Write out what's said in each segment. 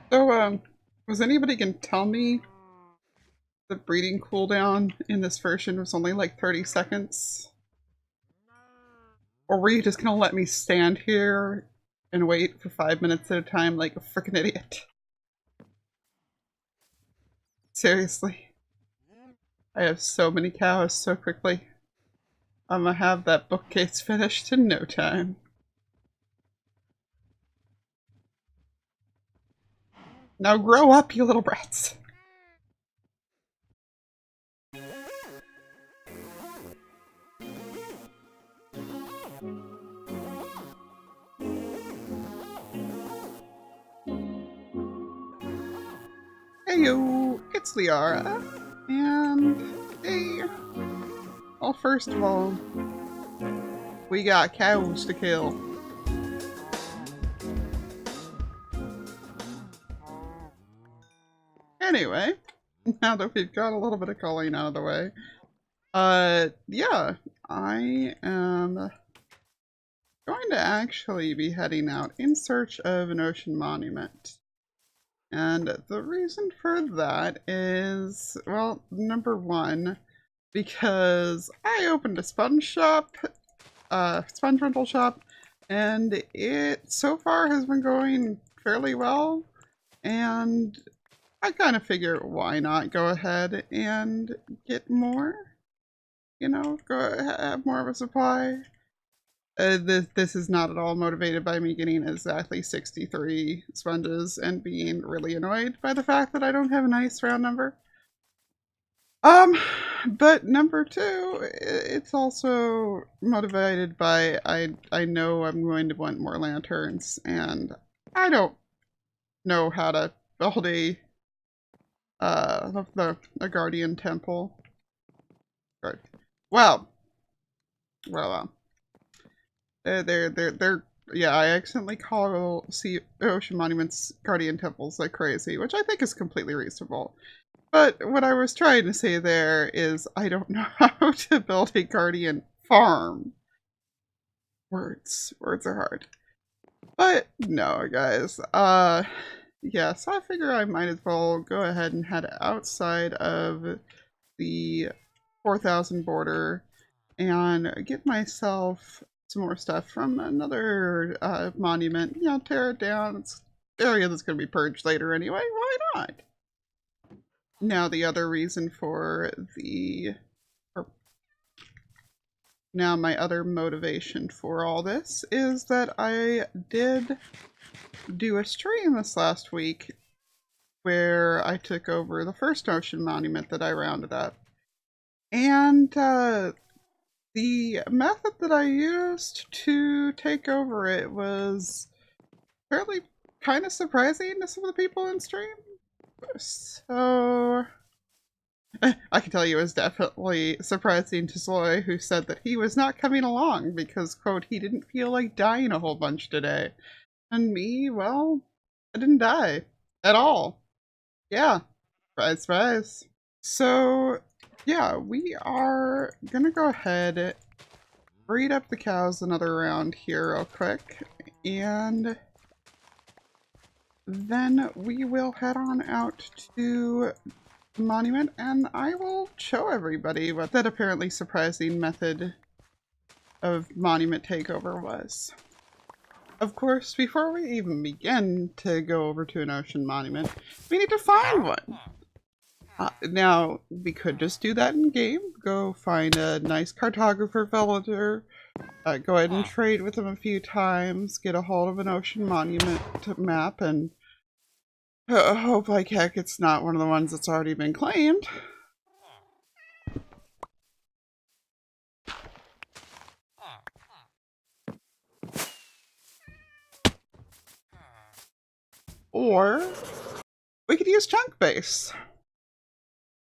So, was anybody gonna tell me the breeding cooldown in this version was only like 30 seconds? Or were you just gonna let me stand here and wait for 5 minutes at a time like a freaking idiot? Seriously. I have so many cows so quickly. I'm gonna have that bookcase finished in no time. Now grow up, you little brats. Heyo, it's Lyarrah. And, hey. Well, first of all, we got cows to kill. Anyway, now that we've got a little bit of culling out of the way, yeah, I am going to actually be heading out in search of an ocean monument. And the reason for that is, well, number one, because I opened a sponge rental shop, and it so far has been going fairly well, and I kind of figure why not go ahead and get more, you know, have more of a supply. This is not at all motivated by me getting exactly 63 sponges and being really annoyed by the fact that I don't have a nice round number. But number two, it's also motivated by I know I'm going to want more lanterns, and I don't know how to build a guardian temple. Right. Well, well, they're yeah, I accidentally call ocean monuments guardian temples like crazy, which I think is completely reasonable. But what I was trying to say there is I don't know how to build a guardian farm. Words are hard. But no, guys. Yes, I figure I might as well go ahead and head outside of the 4,000 border and get myself some more stuff from another monument. You know, tear it down. It's an area that's going to be purged later anyway. Why not? Now the other reason for now my other motivation for all this is that I did do a stream this last week where I took over the first ocean monument that I rounded up. And the method that I used to take over it was fairly kind of surprising to some of the people in stream. So I can tell you it was definitely surprising to Sloy, who said that he was not coming along because, quote, he didn't feel like dying a whole bunch today. And me, well, I didn't die at all. Yeah, surprise, surprise. So, yeah, we are gonna go ahead, breed up the cows another round here real quick, and then we will head on out to the monument, and I will show everybody what that apparently surprising method of monument takeover was. Of course, before we even begin to go over to an ocean monument, we need to find one. Now, we could just do that in game. Go find a nice cartographer villager, go ahead and trade with them a few times, get a hold of an ocean monument map, and hope like heck it's not one of the ones that's already been claimed. Or we could use chunk base.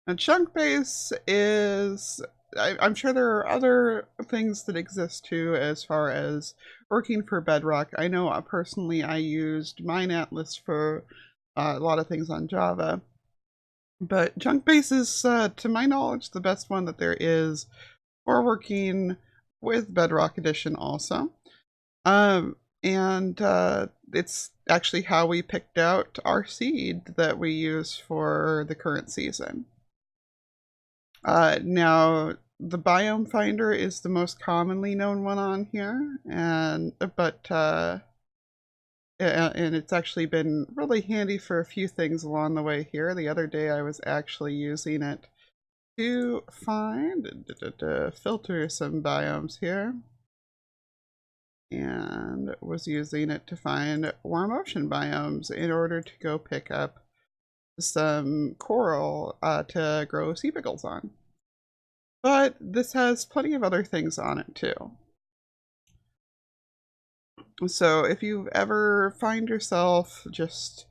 And chunk base is, I'm sure there are other things that exist too as far as working for Bedrock. I know personally I used Mine Atlas for a lot of things on Java. But chunk base is, to my knowledge, the best one that there is for working with Bedrock Edition also. And it's actually how we picked out our seed that we use for the current season. Now, the biome finder is the most commonly known one on here, and it's actually been really handy for a few things along the way here. The other day I was actually using it to find, filter some biomes here, and was using it to find warm ocean biomes in order to go pick up some coral to grow sea pickles on. But this has plenty of other things on it too. So if you ever find yourself just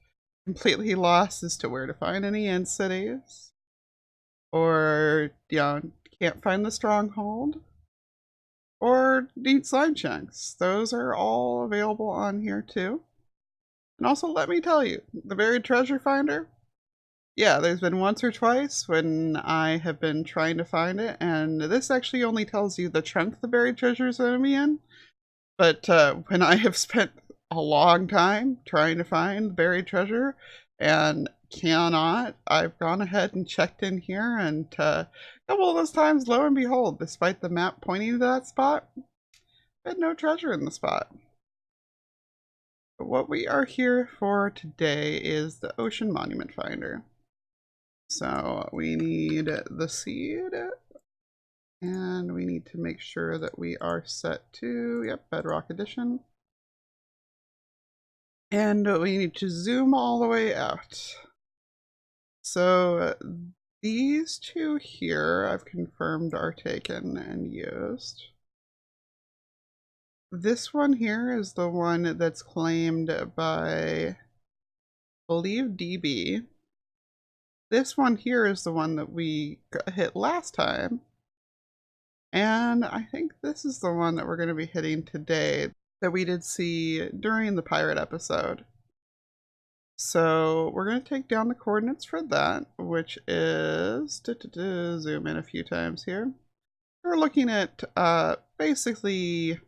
completely lost as to where to find any end cities, or can't find the stronghold, or need slime chunks, those are all available on here too. And also, let me tell you, the buried treasure finder, yeah, there's been once or twice when I have been trying to find it, and this actually only tells you the chunk the buried treasure is going to be in. But when I have spent a long time trying to find buried treasure and cannot, I've gone ahead and checked in here, and a couple of those times, lo and behold, despite the map pointing to that spot, I had no treasure in the spot. But what we are here for today is the Ocean Monument Finder. So we need the seed, and we need to make sure that we are set to, yep, Bedrock Edition. And we need to zoom all the way out. So these two here I've confirmed are taken and used. This one here is the one that's claimed by, I believe, DB. This one here is the one that we hit last time. And I think this is the one that we're going to be hitting today that we did see during the pirate episode. So we're going to take down the coordinates for that, which is, zoom in a few times here. We're looking at basically,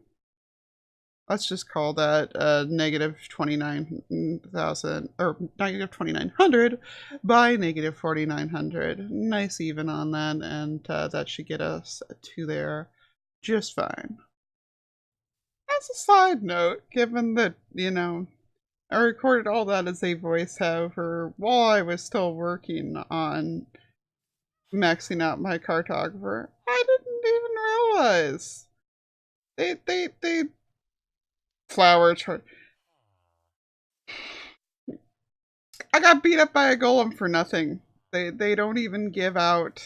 let's just call that negative 29,000, or negative 2,900 by negative 4,900. Nice even on that, and that should get us to there just fine. As a side note, given that, I recorded all that as a voiceover while I was still working on maxing out my cartographer, I didn't even realize they flower chart. I got beat up by a golem for nothing. They don't even give out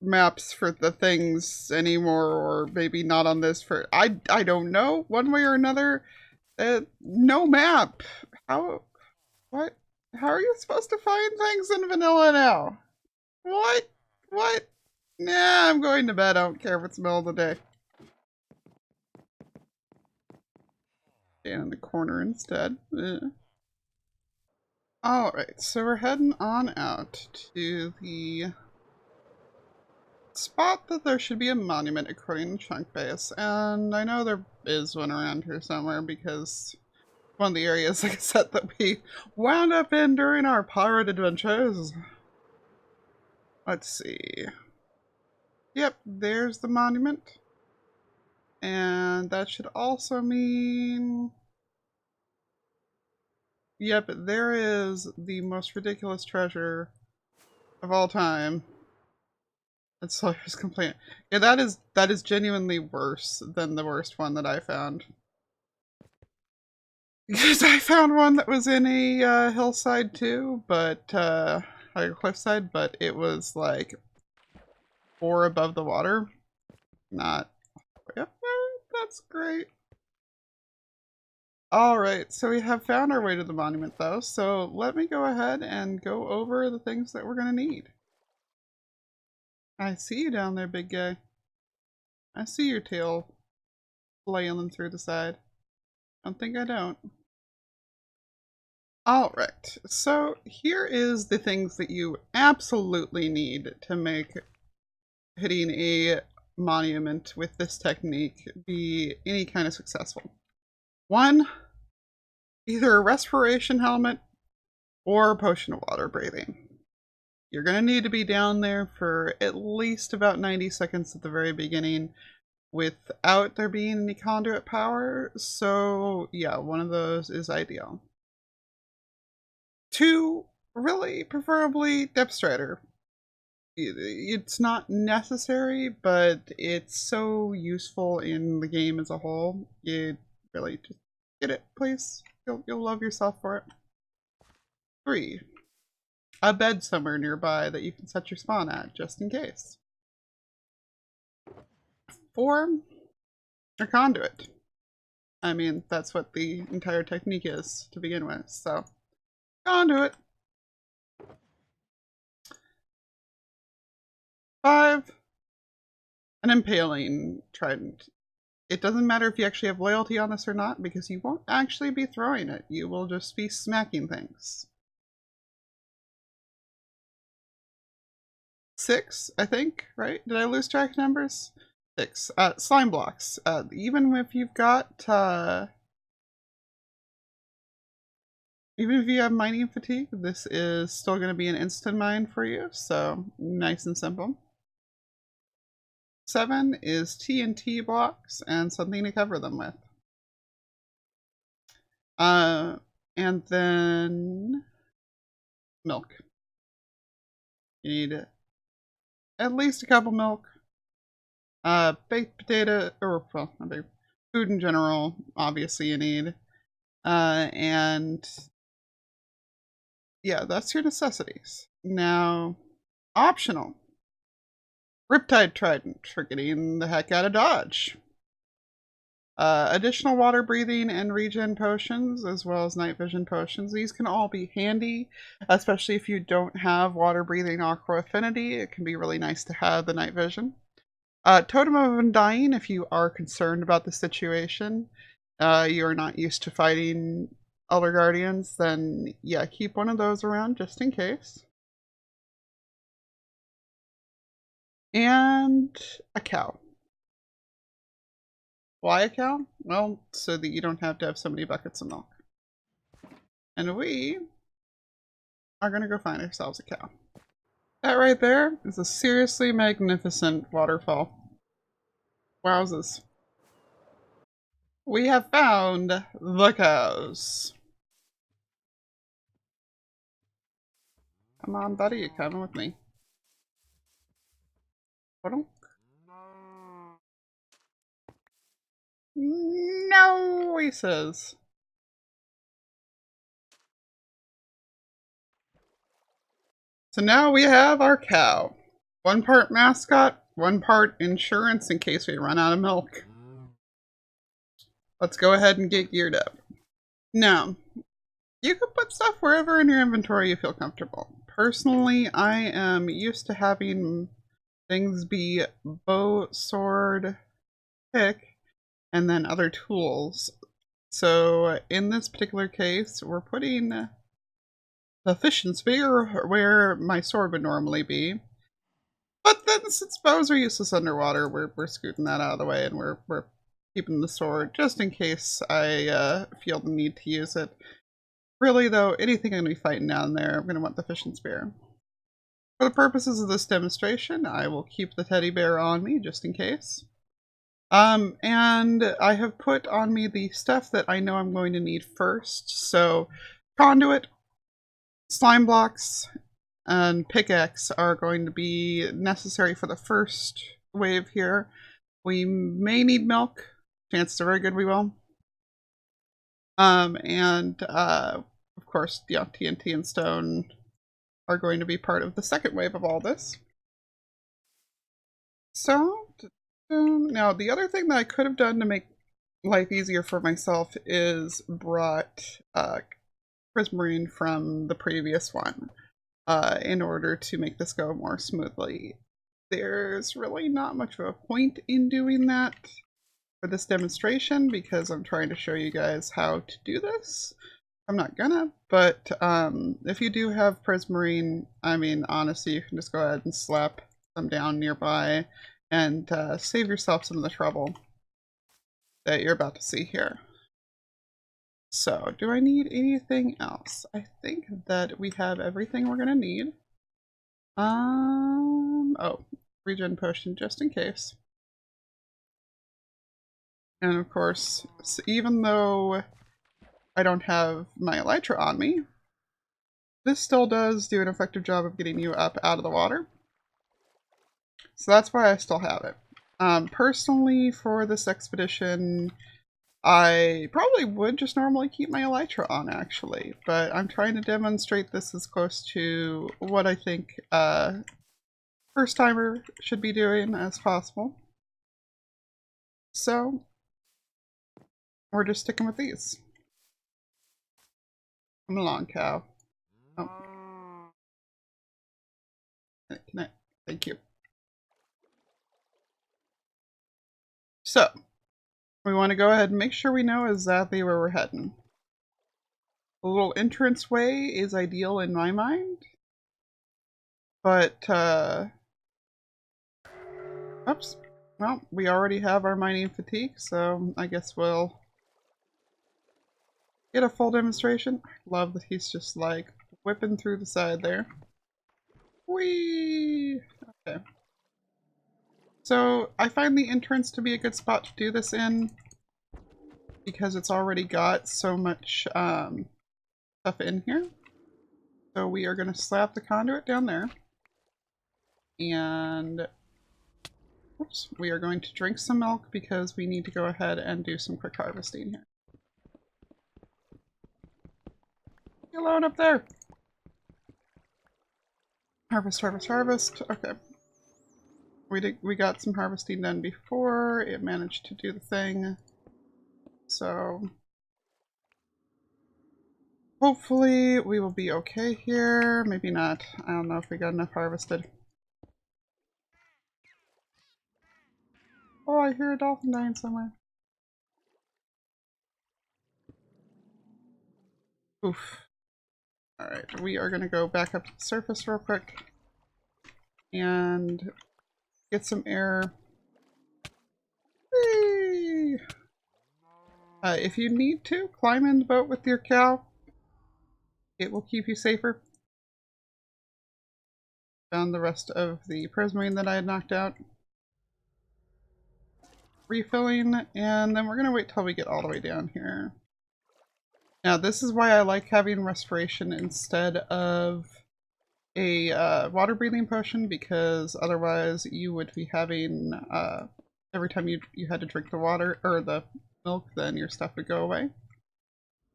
maps for the things anymore, or maybe not on this for I don't know, one way or another. No map. What? How are you supposed to find things in vanilla now? What? Nah, I'm going to bed. I don't care if it's the middle of the day. Stand in the corner instead. Alright, so we're heading on out to the spot that there should be a monument according to Chunk Base, and I know there is one around here somewhere because one of the areas, like I said, that we wound up in during our pirate adventures. Let's see. Yep, there's the monument. And that should also mean, yep, there is the most ridiculous treasure of all time. That's Sawyer's complaint. Yeah, that is genuinely worse than the worst one that I found. Because I found one that was in a hillside too, but like a cliffside, but it was like 4 above the water. Not. Yep, that's great. Alright, so we have found our way to the monument though, so let me go ahead and go over the things that we're going to need. I see you down there, big guy. I see your tail flailing through the side. Don't think I don't. Alright, so here is the things that you absolutely need to make hitting a monument with this technique be any kind of successful. One, either a respiration helmet or a potion of water breathing. You're going to need to be down there for at least about 90 seconds at the very beginning without there being any conduit power. So yeah, one of those is ideal. Two, really preferably Depth Strider. It's not necessary, but it's so useful in the game as a whole. You really just get it, please. You'll love yourself for it. 3, a bed somewhere nearby that you can set your spawn at, just in case. 4, a conduit. I mean, that's what the entire technique is to begin with, so conduit. 5, an impaling trident. It doesn't matter if you actually have loyalty on this or not, because you won't actually be throwing it. You will just be smacking things. 6, I think, right? Did I lose track of numbers? 6. Slime blocks. Even if you've got, even if you have mining fatigue, this is still going to be an instant mine for you, so nice and simple. 7 is TNT blocks and something to cover them with. And then milk. You need at least a cup of milk. Baked potato, or well, not baked, food in general, obviously you need. And yeah, that's your necessities. Now, optional. Riptide Trident for getting the heck out of dodge. Additional water breathing and regen potions, as well as night vision potions. These can all be handy, especially if you don't have water breathing aqua affinity. It can be really nice to have the night vision. Totem of Undying, if you are concerned about the situation, you are not used to fighting Elder Guardians, then yeah, keep one of those around just in case. And a cow. Why a cow? Well, so that you don't have to have so many buckets of milk. And we are going to go find ourselves a cow. That right there is a seriously magnificent waterfall. Wowzers. We have found the cows. Come on, buddy, you're coming with me. No, he says. So now we have our cow. 1 part mascot, 1 part insurance in case we run out of milk. Let's go ahead and get geared up. Now, you can put stuff wherever in your inventory you feel comfortable. Personally, I am used to having things be bow, sword, pick, and then other tools. So in this particular case, we're putting the fishing spear where my sword would normally be. But then since bows are useless underwater, we're scooting that out of the way, and we're keeping the sword just in case I feel the need to use it. Really though, anything I'm going to be fighting down there, I'm going to want the fishing spear. For the purposes of this demonstration, I will keep the teddy bear on me just in case. And I have put on me the stuff that I know I'm going to need first. So, conduit, slime blocks, and pickaxe are going to be necessary for the first wave here. We may need milk. Chances are very good we will. Of course, yeah, TNT and stone are going to be part of the second wave of all this. So, now the other thing that I could have done to make life easier for myself is brought Prismarine from the previous one in order to make this go more smoothly. There's really not much of a point in doing that for this demonstration because I'm trying to show you guys how to do this. I'm not gonna, but if you do have Prismarine, I mean, honestly, you can just go ahead and slap them down nearby and save yourself some of the trouble that you're about to see here. So, do I need anything else? I think that we have everything we're gonna need. Oh, regen potion just in case. And of course, so even though I don't have my elytra on me, this still does do an effective job of getting you up out of the water. So that's why I still have it. Personally, for this expedition, I probably would just normally keep my elytra on, actually, but I'm trying to demonstrate this as close to what I think first-timer should be doing as possible. So, we're just sticking with these. Come along, cow. Oh. Can I? Thank you. So, we want to go ahead and make sure we know exactly where we're heading. A little entrance way is ideal in my mind. But, oops. Well, we already have our mining fatigue, so I guess we'll get a full demonstration. I love that he's just like whipping through the side there. Whee! Okay. So I find the entrance to be a good spot to do this in because it's already got so much stuff in here. So we are going to slap the conduit down there. And oops, we are going to drink some milk because we need to go ahead and do some quick harvesting here. Get alone up there! Harvest, harvest, harvest. Okay. We got some harvesting done before. It managed to do the thing. So hopefully we will be okay here. Maybe not. I don't know if we got enough harvested. Oh, I hear a dolphin dying somewhere. Oof. Alright, we are going to go back up to the surface real quick and get some air. Whee! If you need to, climb in the boat with your cow. It will keep you safer. Found the rest of the prismarine that I had knocked out. Refilling, and then we're going to wait till we get all the way down here. Now, this is why I like having restoration instead of a water breathing potion, because otherwise you would be having, every time you had to drink the water, or the milk, then your stuff would go away.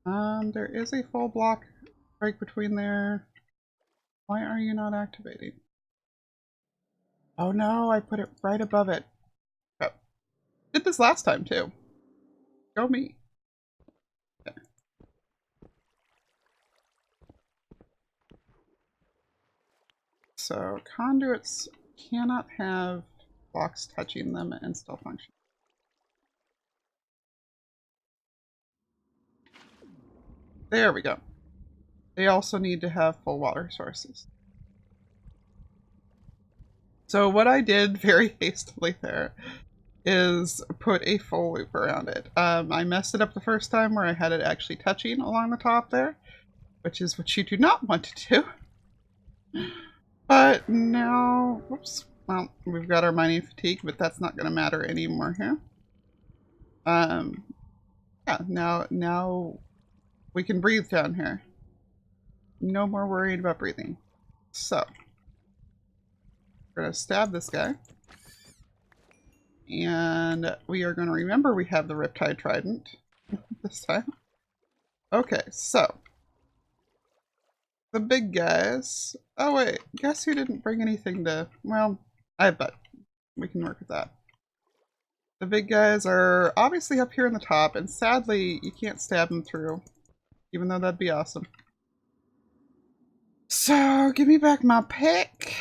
There is a full block break between there. Why are you not activating? Oh no, I put it right above it. Oh. Did this last time too. Go me. Okay. So conduits cannot have blocks touching them and still function. There we go. They also need to have full water sources. So what I did very hastily there is put a full loop around it. I messed it up the first time where I had it actually touching along the top there, which is what you do not want to do. But now, whoops, well, we've got our mining fatigue, but that's not going to matter anymore here. Yeah, now we can breathe down here. No more worried about breathing. So, we're going to stab this guy. And we are going to remember we have the Riptide Trident this time. Okay, so. The big guys. Oh wait, guess who didn't bring anything to... Well, I bet we can work with that. The big guys are obviously up here in the top, and sadly, you can't stab them through. Even though that'd be awesome. So, give me back my pick.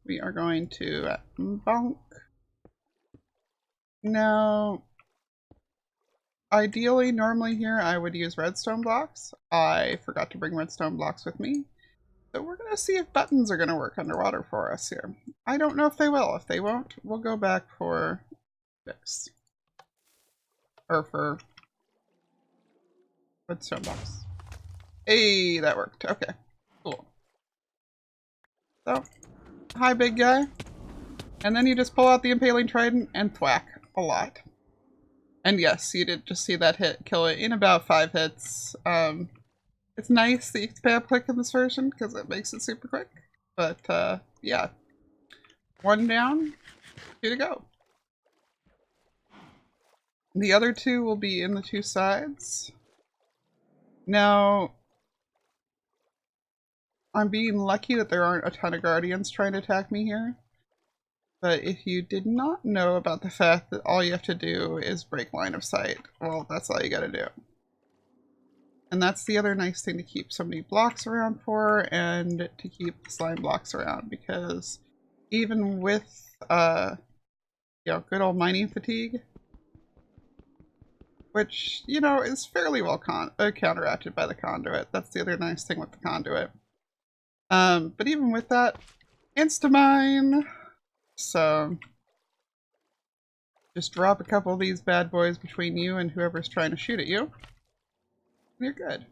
We are going to bonk. Now, ideally, normally here, I would use redstone blocks. I forgot to bring redstone blocks with me. So we're going to see if buttons are going to work underwater for us here. I don't know if they will. If they won't, we'll go back for this. Or for woodstone blocks. Hey, that worked. Okay, cool. So, hi, big guy. And then you just pull out the impaling trident and thwack a lot. And yes, you did just see that hit kill it in about 5 hits. It's nice that you can spam click in this version because it makes it super quick. But yeah, 1 down, 2 to go. The other 2 will be in the 2 sides. Now, I'm being lucky that there aren't a ton of guardians trying to attack me here. But if you did not know about the fact that all you have to do is break line of sight, well, that's all you gotta do. And that's the other nice thing to keep so many blocks around for, and to keep the slime blocks around, because even with, you know, good old mining fatigue, which, you know, is fairly well counteracted by the conduit. That's the other nice thing with the conduit. But even with that, insta-mine! So, just drop a couple of these bad boys between you and whoever's trying to shoot at you. And you're good.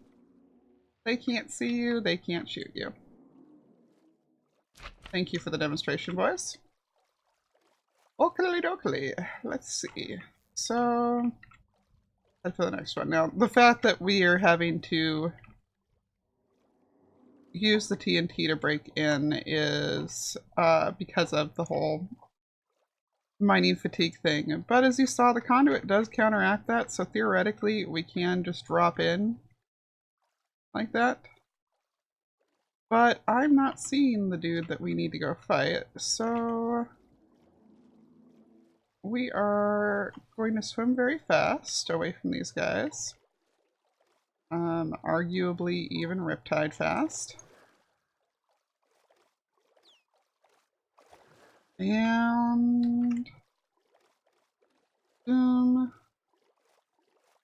They can't see you, they can't shoot you. Thank you for the demonstration, boys. Oakley dokley. Let's see. So, head for the next one. Now, the fact that we are having to use the TNT to break in is because of the whole mining fatigue thing. But as you saw, the conduit does counteract that, so theoretically we can just drop in like that. But I'm not seeing the dude that we need to go fight, so we are going to swim very fast away from these guys. Arguably even riptide fast. And I'm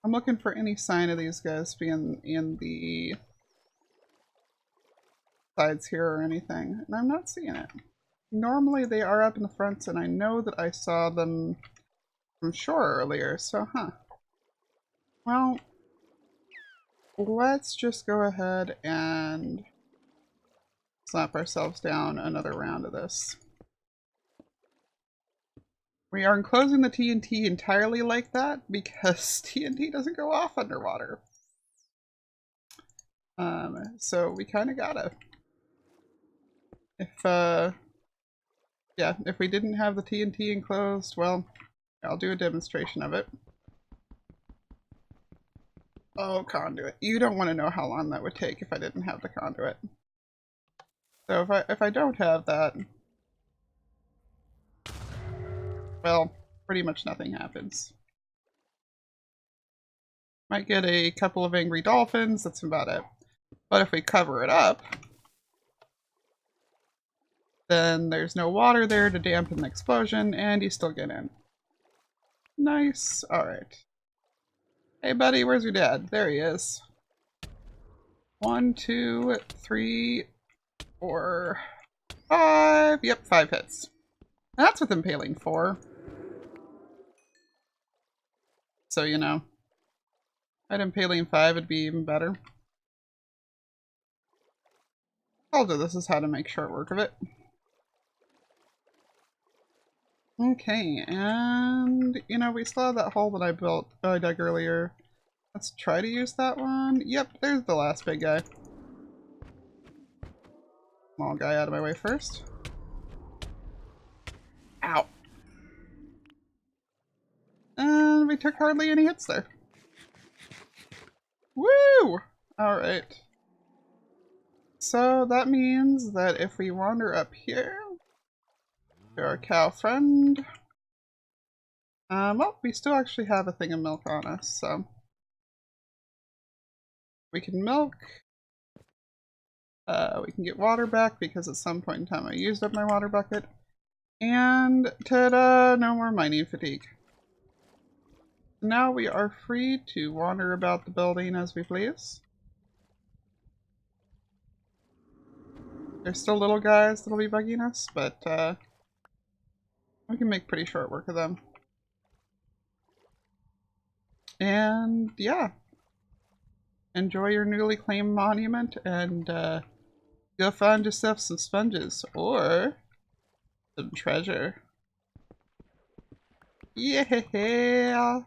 looking for any sign of these guys being in the sides here or anything, and I'm not seeing it. Normally they are up in the fronts, and I know that I saw them from shore earlier, so well, let's just go ahead and slap ourselves down another round of this. We are enclosing the TNT entirely like that because TNT doesn't go off underwater. So we kind of gotta. Yeah, if we didn't have the TNT enclosed, well, I'll do a demonstration of it. Oh, conduit. You don't want to know how long that would take if I didn't have the conduit. So if I don't have that, well, pretty much nothing happens. Might get a couple of angry dolphins, that's about it. But if we cover it up, then there's no water there to dampen the explosion, and you still get in. Nice. Alright. Hey buddy, where's your dad? There he is. 1, 2, 3, 4, 5. Yep, 5 hits. That's with impaling 4. So, you know, at impaling 5 it'd be even better. Told you this is how to make short work of it. Okay, and, you know, we still have that hole that I dug earlier. Let's try to use that one. Yep, there's the last big guy. Small guy out of my way first. Ow. And we took hardly any hits there. Woo! Alright. So that means that if we wander up here to our cow friend, well, we still actually have a thing of milk on us, so we can milk. We can get water back because at some point in time I used up my water bucket. And ta-da! No more mining fatigue. Now we are free to wander about the building as we please. There's still little guys that'll be bugging us, but we can make pretty short work of them. And yeah, enjoy your newly claimed monument and go find yourself some sponges or some treasure. Yeah!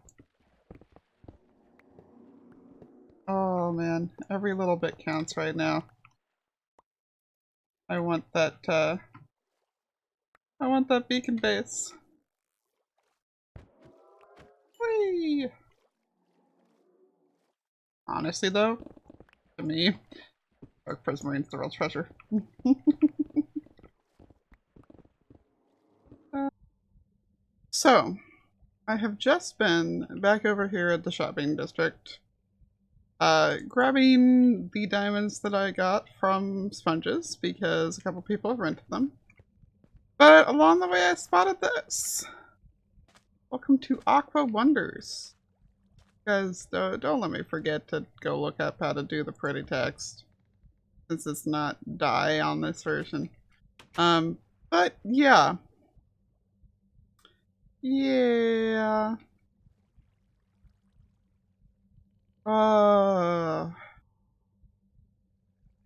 Oh man, every little bit counts right now. I want that beacon base. Whee! Honestly though, to me, Dark Prismarine's the real treasure. So, I have just been back over here at the shopping district, grabbing the diamonds that I got from sponges because a couple people have rented them. But along the way I spotted this. Welcome to Aqua Wonders. Guys, don't let me forget to go look up how to do the pretty text, since it's not dye on this version. But yeah. Yeah.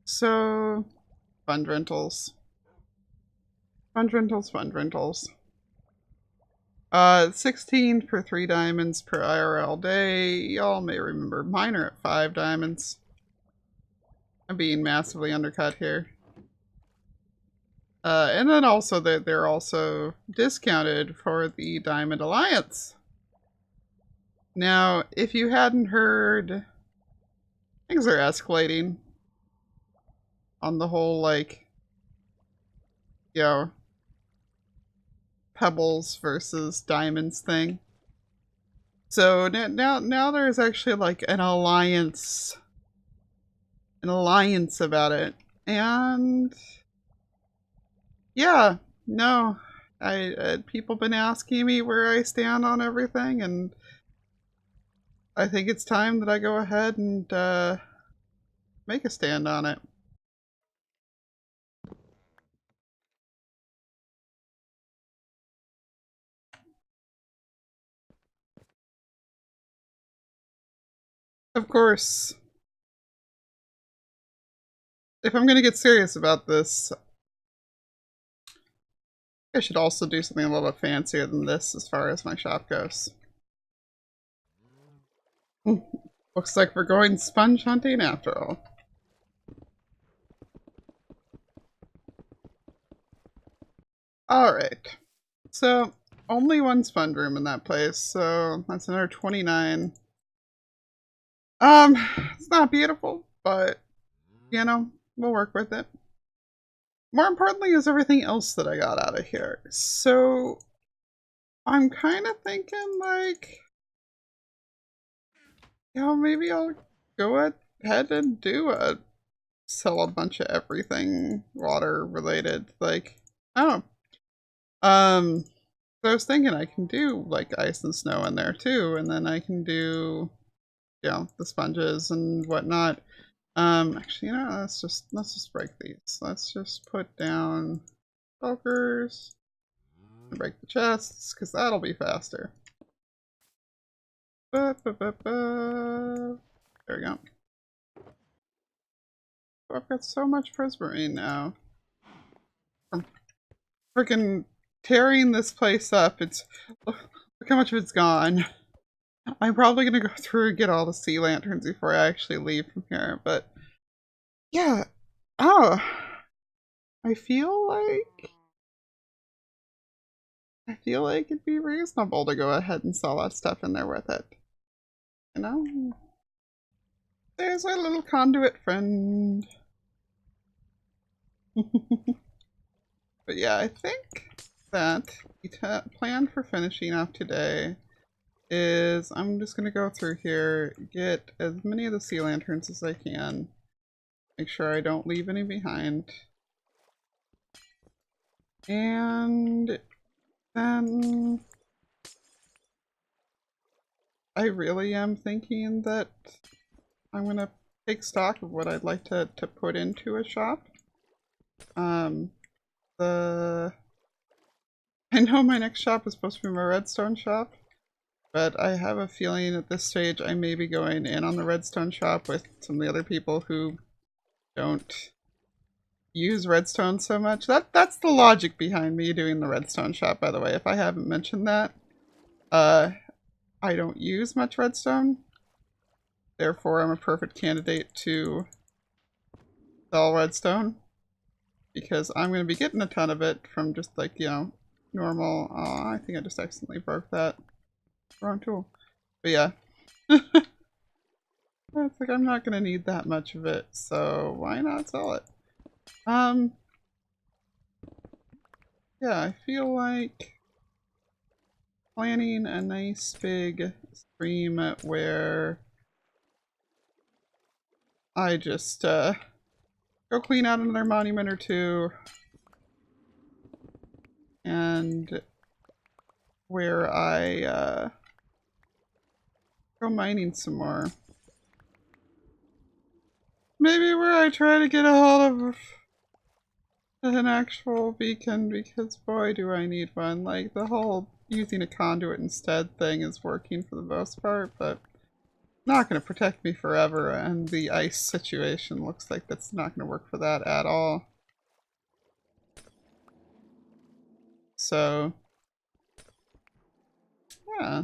So, fund rentals. Fund rentals, fund rentals. 16 for 3 diamonds per IRL day. Y'all may remember mine are at 5 diamonds. I'm being massively undercut here. And then also they're also discounted for the Diamond Alliance. Now, if you hadn't heard, things are escalating on the whole, like, you know, Pebbles versus Diamonds thing. So now there's actually like an alliance about it. And yeah, no, people been asking me where I stand on everything, and I think it's time that I go ahead and make a stand on it. Of course, if I'm going to get serious about this, I should also do something a little bit fancier than this as far as my shop goes. Looks like we're going sponge hunting after all. Alright. So, only one sponge room in that place, so that's another 29. It's not beautiful, but, you know, we'll work with it. More importantly is everything else that I got out of here. So, I'm kind of thinking, like, you know, maybe I'll go ahead and sell a bunch of everything water related. Like, oh, so I was thinking I can do like ice and snow in there too, and then I can do, you know, the sponges and whatnot. Actually, you know, let's just break these. Let's just put down bulkers and break the chests, because that'll be faster. There we go. Oh, I've got so much prismarine now. I'm freaking tearing this place up. Look how much of it's gone. I'm probably gonna go through and get all the sea lanterns before I actually leave from here, but yeah. Oh, I feel like it'd be reasonable to go ahead and sell that stuff in there with it. You know? There's our little conduit friend. But yeah, I think that the plan for finishing off today is I'm just going to go through here, get as many of the sea lanterns as I can, make sure I don't leave any behind, and then I really am thinking that I'm going to take stock of what I'd like to put into a shop. I know my next shop is supposed to be my redstone shop, But I have a feeling at this stage I may be going in on the redstone shop with some of the other people who don't use redstone so much. That's the logic behind me doing the redstone shop, by the way, if I haven't mentioned that. I don't use much redstone, therefore I'm a perfect candidate to sell redstone, because I'm going to be getting a ton of it from just like, you know, normal. Oh, I think I just accidentally broke that. Wrong tool. But yeah. It's like I'm not going to need that much of it, so why not sell it? Yeah, I feel like planning a nice big stream where I just go clean out another monument or two, and where I go mining some more. Maybe where I try to get a hold of an actual beacon, because boy do I need one. Like, the whole using a conduit instead thing is working for the most part, but not going to protect me forever, and the ice situation looks like that's not going to work for that at all. So, yeah.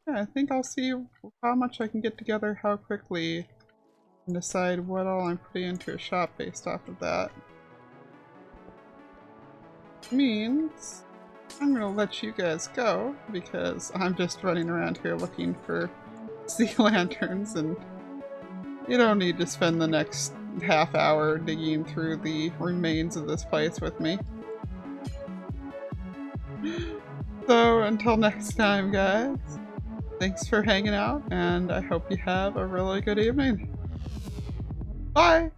Yeah, I think I'll see how much I can get together, how quickly, and decide what all I'm putting into a shop based off of that. Means I'm gonna let you guys go, because I'm just running around here looking for sea lanterns, and you don't need to spend the next half hour digging through the remains of this place with me. So until next time, guys, thanks for hanging out, and I hope you have a really good evening. Bye!